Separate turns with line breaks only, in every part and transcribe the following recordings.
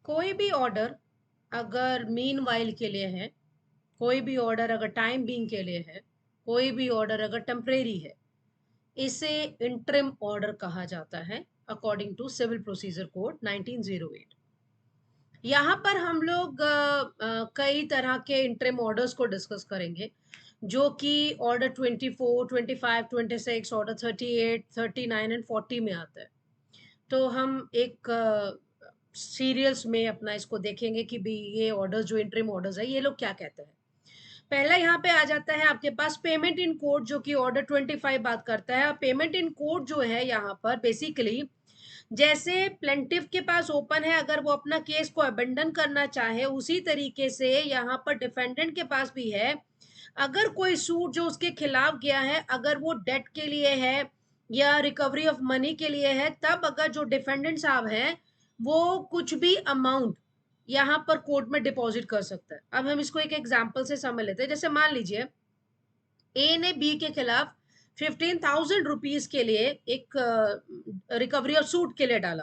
कोई भी ऑर्डर अगर मीन वाइल के लिए है, कोई भी ऑर्डर अगर टाइम बीइंग के लिए है, कोई भी ऑर्डर अगर टेम्परेरी है, इसे इंटरिम ऑर्डर कहा जाता है according to civil procedure code 1908। यहाँ पर हम लोग कई तरह के इंटरिम ऑर्डर्स को डिस्कस करेंगे, जो कि ऑर्डर 24, 25, 26, ऑर्डर 38, 39 एंड 40 में आता है। तो हम एक सीरियल्स में अपना इसको देखेंगे कि भी ये ऑर्डर्स जो इंटरिम ऑर्डर्स है ये लोग क्या कहते हैं। पहला यहाँ पे आ जाता है आपके पास पेमेंट इन कोड, जो कि ऑर्डर 25 बात करता है। पेमेंट इन कोड जो है यहाँ पर बेसिकली, जैसे प्लेंटिफ के पास ओपन है, अगर वो अपना केस को अबेंडन करना चाहे, उसी तरीके से यहाँ पर डिफेंडेंट के पास भी है। अगर कोई सूट जो उसके खिलाफ गया है, अगर वो डेट के लिए है या रिकवरी ऑफ मनी के लिए है, तब अगर जो डिफेंडेंट साहब हैं वो कुछ भी अमाउंट यहाँ पर कोर्ट में डिपॉजिट कर सकता है। अब हम इसको एक एग्जांपल से समझ लेते हैं। जैसे मान लीजिए ए ने बी के खिलाफ 15,000 रुपीज के लिए एक रिकवरी ऑफ सूट के लिए डाला,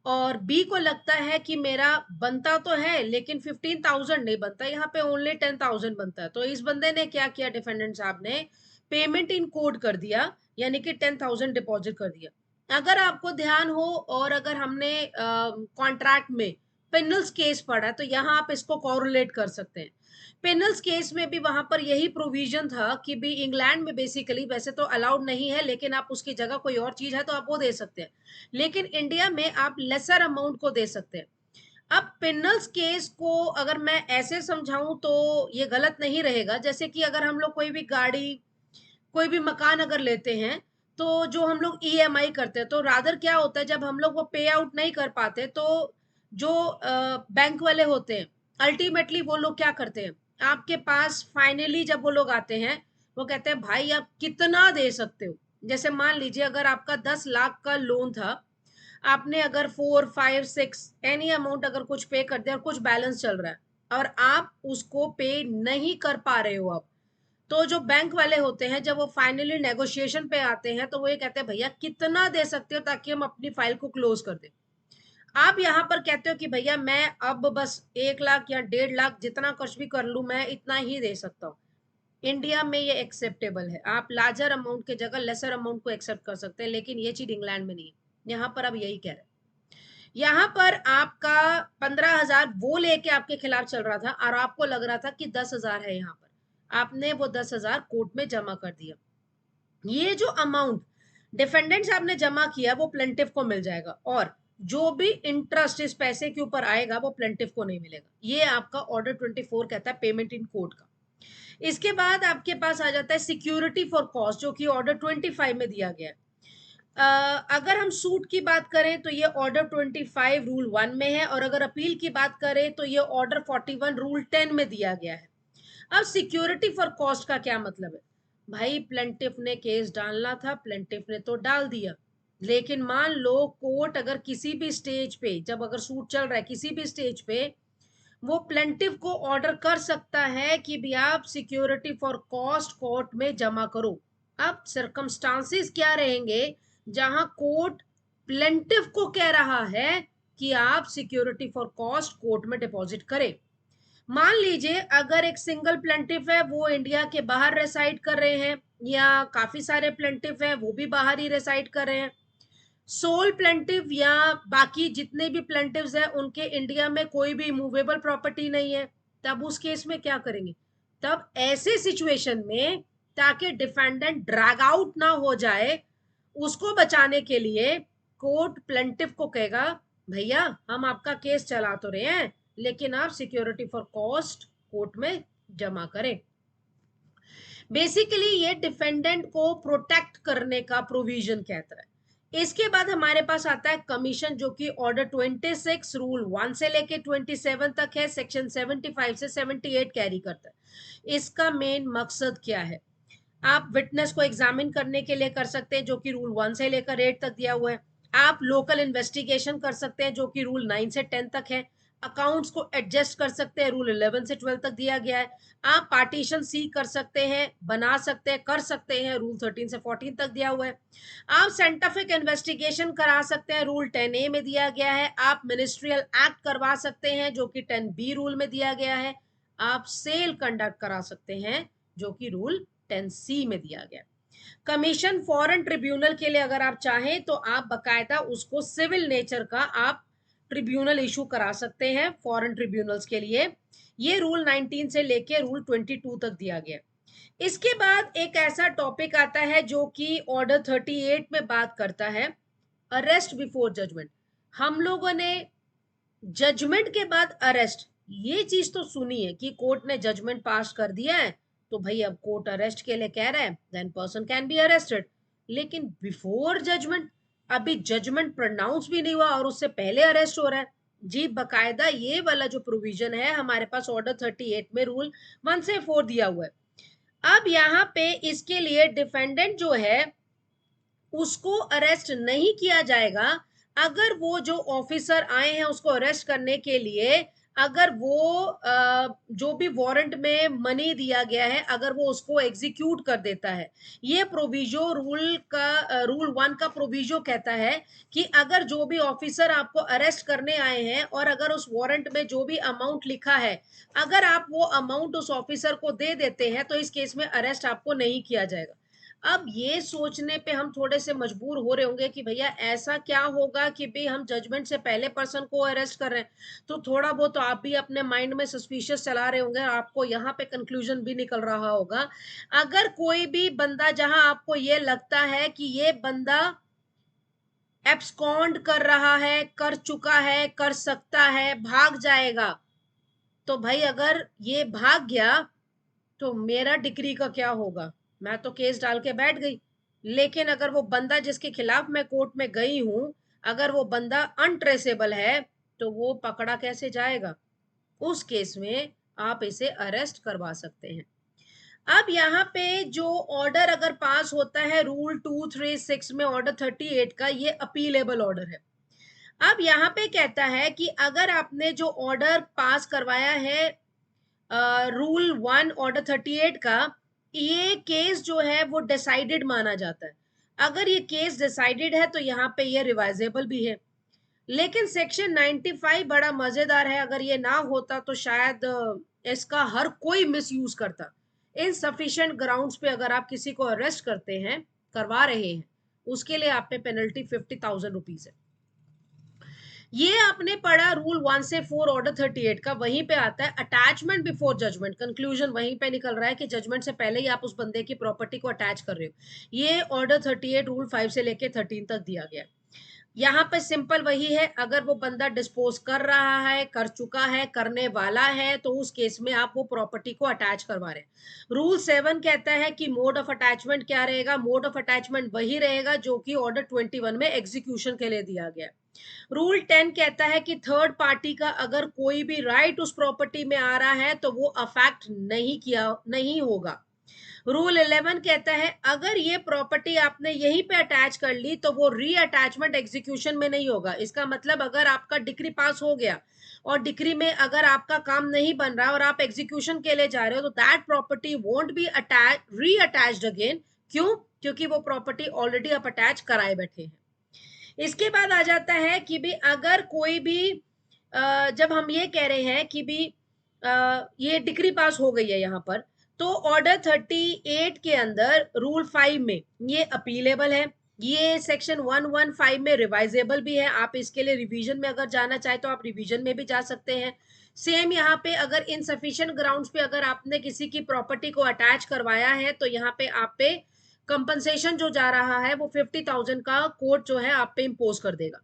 और बी को लगता है कि मेरा बनता तो है लेकिन 15,000 नहीं बनता, यहाँ पे ओनली 10,000 बनता है। तो इस बंदे ने क्या किया, डिफेंडेंट साहब ने पेमेंट इन कोड कर दिया, यानी कि 10,000 डिपॉजिट कर दिया। अगर आपको ध्यान हो और अगर हमने कॉन्ट्रैक्ट में पेनल्स केस पढ़ा, तो यहाँ आप इसको कोरिलेट कर सकते हैं। पेनल्स केस में भी वहां पर यही प्रोविजन था कि भी इंग्लैंड में बेसिकली वैसे तो अलाउड नहीं है, लेकिन आप उसकी जगह कोई और चीज है तो आप वो दे सकते हैं, लेकिन इंडिया में आप लेसर अमाउंट को दे सकते हैं। अब पेनल्स केस को अगर मैं ऐसे समझाऊं तो ये गलत नहीं रहेगा, जैसे कि अगर हम लोग कोई भी गाड़ी, कोई भी मकान अगर लेते हैं, तो जो हम लोग ईएमआई करते हैं, तो रादर क्या होता है, जब हम लोग वो पे आउट नहीं कर पाते, तो जो बैंक वाले होते हैं, अल्टीमेटली वो लोग क्या करते हैं, आपके पास फाइनली जब वो लोग आते हैं, वो कहते हैं भाई आप कितना दे सकते हो। जैसे मान लीजिए अगर आपका 10 लाख का लोन था, आपने अगर 4, 5, 6 एनी अमाउंट अगर कुछ पे कर दिया और कुछ बैलेंस चल रहा है और आप उसको पे नहीं कर पा रहे हो, अब तो जो बैंक वाले होते हैं जब वो फाइनली नेगोशिएशन पे आते हैं, तो वो ये कहते हैं भैया कितना दे सकते हो ताकि हम अपनी फाइल को क्लोज कर दें। आप यहाँ पर कहते हो कि भैया मैं अब बस 1 लाख या 1.5 लाख जितना कुछ भी कर लूं, मैं इतना ही दे सकता हूँ। इंडिया में ये एक्सेप्टेबल है, आप लार्जर अमाउंट के जगह लेसर अमाउंट को एक्सेप्ट कर सकते हैं, लेकिन ये चीज इंग्लैंड में नहीं है। यहाँ पर अब यही कह रहे हैं। यहाँ पर आपका 15,000 वो लेके आपके खिलाफ चल रहा था और आपको लग रहा था कि 10,000 है, यहाँ पर आपने वो 10,000 कोर्ट में जमा कर दिया। ये जो अमाउंट डिफेंडेंट साहब ने जमा किया वो प्लेंटिफ को मिल जाएगा, और जो भी इंटरेस्ट इस पैसे के ऊपर आएगा वो प्लेंटिफ को नहीं मिलेगा। ये आपका ऑर्डर 24 कहता है पेमेंट इन कोर्ट का। इसके बाद आपके पास आ जाता है सिक्योरिटी फॉर कॉस्ट, जो कि ऑर्डर 25 में दिया गया है। अगर हम सूट की बात करें तो ये ऑर्डर 25 रूल 1 में है, और अगर अपील की बात करें तो ये ऑर्डर 41 रूल 10 में दिया गया है। अब सिक्योरिटी फॉर कॉस्ट का क्या मतलब है, भाई प्लेंटिफ ने केस डालना था, प्लेंटिफ ने तो डाल दिया, लेकिन मान लो कोर्ट अगर किसी भी स्टेज पे, जब अगर सूट चल रहा है किसी भी स्टेज पे, वो प्लेंटिफ को ऑर्डर कर सकता है कि भी आप सिक्योरिटी फॉर कॉस्ट कोर्ट में जमा करो। अब सर्कमस्टांसिस क्या रहेंगे जहां कोर्ट प्लेंटिफ को कह रहा है कि आप सिक्योरिटी फॉर कॉस्ट कोर्ट में डिपॉजिट करें। मान लीजिए अगर एक सिंगल प्लेंटिफ है, वो इंडिया के बाहर रेसाइड कर रहे हैं, या काफी सारे प्लेंटिफ है वो भी बाहर ही रेसाइड कर रहे हैं, सोल प्लेंटिव या बाकी जितने भी प्लेंटिव्स हैं उनके इंडिया में कोई भी मूवेबल प्रॉपर्टी नहीं है, तब उस केस में क्या करेंगे, तब ऐसे सिचुएशन में, ताकि डिफेंडेंट ड्रैग आउट ना हो जाए, उसको बचाने के लिए कोर्ट प्लेंटिव को कहेगा भैया हम आपका केस चला तो रहे हैं, लेकिन आप सिक्योरिटी फॉर कॉस्ट कोर्ट में जमा करें। बेसिकली ये डिफेंडेंट को प्रोटेक्ट करने का प्रोविजन कहता है। इसके बाद हमारे पास आता है कमीशन, जो कि ऑर्डर 26 रूल 1 से लेके 27 तक है, सेक्शन 75 से 78 कैरी करता है। इसका मेन मकसद क्या है, आप विटनेस को एग्जामिन करने के लिए कर सकते हैं, जो कि रूल 1 से लेकर 8 तक दिया हुआ है। आप लोकल इन्वेस्टिगेशन कर सकते हैं, जो कि रूल 9 से 10 तक है। अकाउंट्स को एडजस्ट कर सकते हैं, रूल 11 से 12 तक दिया गया है। आप पार्टीशन सी कर सकते हैं, बना सकते हैं, कर सकते हैं, रूल 13 से 14 तक दिया हुआ है। आप साइंटिफिक इन्वेस्टिगेशन करा सकते हैं, रूल 10A में दिया गया है। आप मिनिस्ट्रियल एक्ट करवा सकते हैं, जो कि 10B रूल में दिया गया है। आप सेल कंडक्ट करा सकते हैं, जो कि रूल 10C में दिया गया है। कमीशन फॉरेन ट्रिब्यूनल के लिए अगर आप चाहें तो आप बकायदा उसको सिविल नेचर का आप ट्रिब्यूनल इशू करा सकते हैं फॉरेन ट्रिब्यूनल्स के लिए। ये रूल 19 से लेके रूल 22 तक दिया गया। इसके बाद एक ऐसा टॉपिक आता है जो कि ऑर्डर 38 में बात करता है, अरेस्ट बिफोर जजमेंट। हम लोगों ने जजमेंट के बाद अरेस्ट, ये चीज तो सुनी है कि कोर्ट ने जजमेंट पास कर दिया है तो भाई अब कोर्ट अरेस्ट के लिए कह रहा है, then person can be arrested. लेकिन बिफोर जजमेंट, अभी जजमेंट प्रोनाउंस भी नहीं हुआ और उससे पहले अरेस्ट हो रहा है। जी बकायदा ये वाला जो प्रोविजन है हमारे पास ऑर्डर 38 में रूल 1 से 4 दिया हुआ है। अब यहाँ पे इसके लिए डिफेंडेंट जो है उसको अरेस्ट नहीं किया जाएगा अगर वो जो ऑफिसर आए हैं उसको अरेस्ट करने के लिए, अगर वो जो भी वारंट में मनी दिया गया है अगर वो उसको एग्जीक्यूट कर देता है। ये प्रोविजो रूल 1 का प्रोविजो कहता है कि अगर जो भी ऑफिसर आपको अरेस्ट करने आए हैं और अगर उस वारंट में जो भी अमाउंट लिखा है अगर आप वो अमाउंट उस ऑफिसर को दे देते हैं तो इस केस में अरेस्ट आपको नहीं किया जाएगा। अब ये सोचने पे हम थोड़े से मजबूर हो रहे होंगे कि भैया ऐसा क्या होगा कि भाई हम जजमेंट से पहले पर्सन को अरेस्ट कर रहे हैं। तो थोड़ा बहुत तो आप भी अपने माइंड में सस्पिशियस चला रहे होंगे, आपको यहाँ पे कंक्लूजन भी निकल रहा होगा। अगर कोई भी बंदा जहां आपको ये लगता है कि ये बंदा एब्सकॉन्ड कर रहा है, कर चुका है, कर सकता है, भाग जाएगा, तो भाई अगर ये भाग गया तो मेरा डिक्री का क्या होगा? मैं तो केस डाल के बैठ गई। लेकिन अगर वो बंदा जिसके खिलाफ मैं कोर्ट में गई हूं अगर वो बंदा अनट्रेसेबल है तो वो पकड़ा कैसे जाएगा? उस केस में आप इसे अरेस्ट करवा सकते हैं। अब यहाँ पे जो ऑर्डर अगर पास होता है रूल 236 में ऑर्डर 38 का, ये अपीलेबल ऑर्डर है। अब यहाँ पे कहता है कि अगर आपने जो ऑर्डर पास करवाया है रूल 1 ऑर्डर 38 का, ये केस जो है वो डिसाइडेड माना जाता है। अगर ये केस डिसाइडेड है तो यहाँ पे ये रिवाइजेबल भी है। लेकिन सेक्शन 95 बड़ा मजेदार है, अगर ये ना होता तो शायद इसका हर कोई मिसयूज करता। इनसफिशिएंट ग्राउंड्स पे अगर आप किसी को अरेस्ट करते हैं, करवा रहे हैं, उसके लिए आप पे पेनल्टी 50,000 रुपीज है। ये आपने पढ़ा रूल 1 से 4 ऑर्डर 38 का, वहीं पे आता है अटैचमेंट बिफोर जजमेंट। कंक्लूजन वहीं पे निकल रहा है कि जजमेंट से पहले ही आप उस बंदे की प्रॉपर्टी को अटैच कर रहे हो। ये ऑर्डर 38 रूल 5 से लेके 13 तक दिया गया। यहाँ पे सिंपल वही है, अगर वो बंदा डिस्पोज कर रहा है, कर चुका है, करने वाला है, तो उस केस में आप वो प्रॉपर्टी को अटैच करवा रहे हैं। रूल 7 कहता है कि मोड ऑफ अटैचमेंट क्या रहेगा? मोड ऑफ अटैचमेंट वही रहेगा जो कि ऑर्डर 21 में एग्जीक्यूशन के लिए दिया गया। रूल 10 कहता है कि थर्ड पार्टी का अगर कोई भी राइट उस प्रॉपर्टी में आ रहा है तो वो अफेक्ट नहीं होगा। रूल 11 कहता है अगर ये प्रॉपर्टी आपने यहीं पे अटैच कर ली तो वो री अटैचमेंट एग्जीक्यूशन में नहीं होगा। इसका मतलब अगर आपका डिक्री पास हो गया और डिक्री में अगर आपका काम नहीं बन रहा और आप एग्जीक्यूशन के लिए जा रहे हो तो दैट प्रॉपर्टी वोंट बी री अटैच्ड अगेन। क्यों? क्योंकि वो प्रॉपर्टी ऑलरेडी आप अटैच कराए बैठे हैं। इसके बाद आ जाता है कि भी अगर कोई भी जब हम ये कह रहे हैं कि भी ये डिक्री पास हो गई है यहाँ पर, तो ऑर्डर 38 के अंदर रूल 5 में ये अपीलेबल है। ये सेक्शन 115 में रिवाइजेबल भी है। आप इसके लिए रिवीजन में अगर जाना चाहे तो आप रिवीजन में भी जा सकते हैं। सेम यहाँ पे अगर इनसफिशिएंट ग्राउंड्स पे अगर आपने किसी की प्रॉपर्टी को अटैच करवाया है तो यहाँ पे आप पे कंपनसेशन जो जा रहा है वो 50,000 का कोर्ट जो है आप पे इम्पोज कर देगा।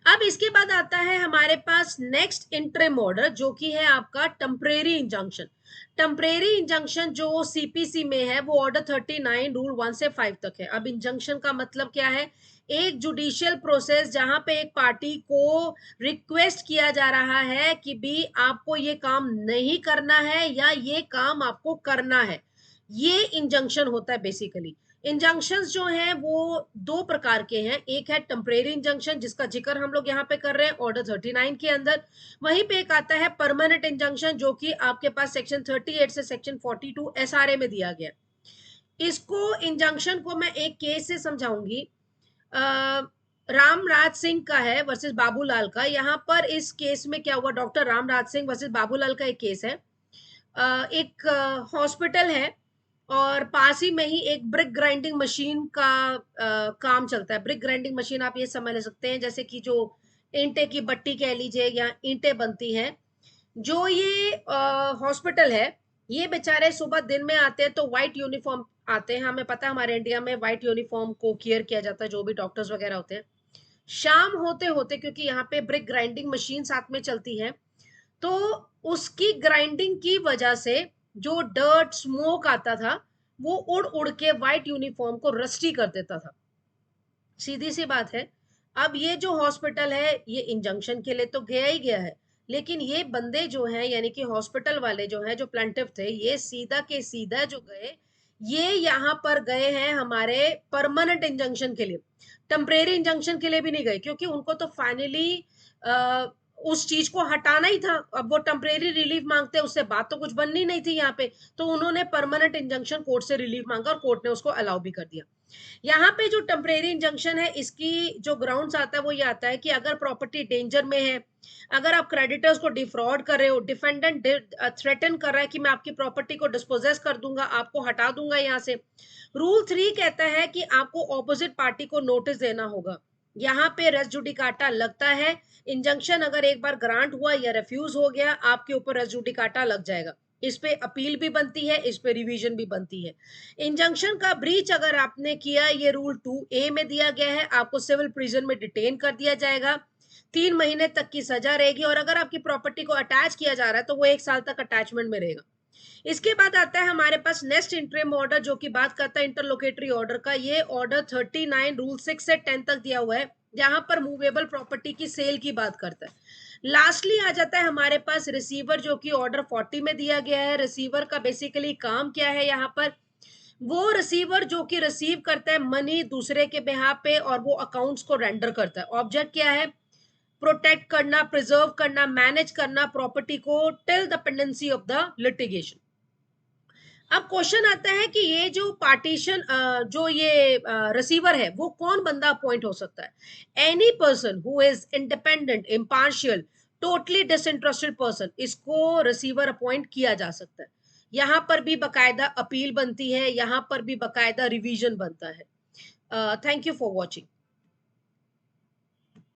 अब इसके बाद आता है हमारे पास नेक्स्ट इंटरिम ऑर्डर जो कि है आपका टेम्परेरी इंजंक्शन। टेम्परेरी इंजंक्शन जो सीपीसी में है वो ऑर्डर 39 रूल 1 से 5 तक है। अब इंजंक्शन का मतलब क्या है? एक जुडिशियल प्रोसेस जहां पे एक पार्टी को रिक्वेस्ट किया जा रहा है कि भी आपको ये काम नहीं करना है या ये काम आपको करना है, ये इंजंक्शन होता है बेसिकली। इंजंक्शंस जो हैं वो दो प्रकार के हैं, एक है टेम्परेरी इंजंक्शन जिसका जिक्र हम लोग यहाँ पे कर रहे हैं ऑर्डर 39 के अंदर, वहीं पे एक आता है परमानेंट इंजंक्शन जो कि आपके पास सेक्शन 38 से सेक्शन 42 एसआरए में दिया गया। इसको इंजंक्शन को मैं एक केस से समझाऊंगी। रामराज सिंह का है वर्सेस बाबूलाल का। यहाँ पर इस केस में क्या हुआ, डॉक्टर रामराज सिंह वर्सेस बाबूलाल का एक केस है। एक हॉस्पिटल है और पास ही में ही एक ब्रिक ग्राइंडिंग मशीन का काम चलता है। ब्रिक ग्राइंडिंग मशीन आप ये समझ सकते हैं जैसे कि जो ईंटे की भट्टी कह लीजिए या ईंटें बनती हैं। जो ये हॉस्पिटल है, ये बेचारे सुबह दिन में आते हैं तो व्हाइट यूनिफॉर्म आते हैं, हमें पता है हमारे इंडिया में व्हाइट यूनिफॉर्म को केयर किया जाता है जो भी डॉक्टर्स वगैरह होते हैं। शाम होते होते, क्योंकि यहाँ पे ब्रिक ग्राइंडिंग मशीन साथ में चलती है, तो उसकी ग्राइंडिंग की वजह से जो डर्ट स्मोक आता था वो उड़ उड़ के व्हाइट यूनिफॉर्म को रस्टी कर देता था। सीधी सी बात है। अब ये जो हॉस्पिटल है ये इंजंक्शन के लिए तो गया ही गया है, लेकिन ये बंदे जो हैं यानी कि हॉस्पिटल वाले जो हैं, जो प्लेंटिफ थे, ये सीधा के सीधा जो गए, ये यहाँ पर गए हैं हमारे परमानेंट इंजंक्शन के लिए। टेम्परेरी इंजंक्शन के लिए भी नहीं गए, क्योंकि उनको तो फाइनली उस चीज को हटाना ही था। अब वो टेम्परेरी रिलीफ मांगते, उससे बात तो कुछ बननी नहीं थी यहाँ पे, तो उन्होंने परमानेंट इंजंक्शन कोर्ट से रिलीफ मांगा और कोर्ट ने उसको अलाउ भी कर दिया। यहाँ पे जो टेम्परेरी इंजंक्शन है, इसकी जो ग्राउंड्स आता है वो ये आता है कि अगर प्रॉपर्टी डेंजर में है, अगर आप क्रेडिटर्स को डिफ्रॉड कर रहे हो, डिफेंडेंट थ्रेटन कर रहा है कि मैं आपकी प्रॉपर्टी को डिस्पोजेस कर दूंगा, आपको हटा दूंगा यहाँ से। रूल 3 कहता है कि आपको ऑपोजिट पार्टी को नोटिस देना होगा। यहाँ पे रेस जुडिकाटा लगता है। इंजंक्शन अगर एक बार ग्रांट हुआ या रिफ्यूज हो गया, आपके ऊपर रेस जुडिकाटा लग जाएगा। इस पे अपील भी बनती है, इस पे रिवीजन भी बनती है। इंजंक्शन का ब्रीच अगर आपने किया, ये रूल 2A में दिया गया है, आपको सिविल प्रिजन में डिटेन कर दिया जाएगा, 3 महीने तक की सजा रहेगी, और अगर आपकी प्रॉपर्टी को अटैच किया जा रहा है तो वो 1 साल तक अटैचमेंट में रहेगा। इसके बाद आता है हमारे पास नेक्स्ट इंटरिम ऑर्डर जो कि बात करता है इंटरलोकेटरी ऑर्डर का। ये ऑर्डर 39 रूल 6 से 10 तक दिया हुआ है, जहां पर मूवेबल प्रॉपर्टी की सेल की बात करता है। लास्टली आ जाता है हमारे पास रिसीवर जो कि ऑर्डर 40 में दिया गया है। रिसीवर का बेसिकली काम क्या है, यहाँ पर वो रिसीवर जो कि रिसीव करता है मनी दूसरे के बिहाफ पे और वो अकाउंट्स को रेंडर करता है। ऑब्जेक्ट क्या है, प्रोटेक्ट करना, प्रिजर्व करना, मैनेज करना प्रॉपर्टी को till the pendency of the litigation. अब क्वेश्चन आता है कि ये जो पार्टीशन जो ये रिसीवर है वो कौन बंदा अपॉइंट हो सकता है। Any person who is independent, impartial, totally disinterested person, इसको रिसीवर अपॉइंट किया जा सकता है। यहां पर भी बकायदा अपील बनती है, यहां पर भी बकायदा रिवीजन बनता है। Thank you for watching.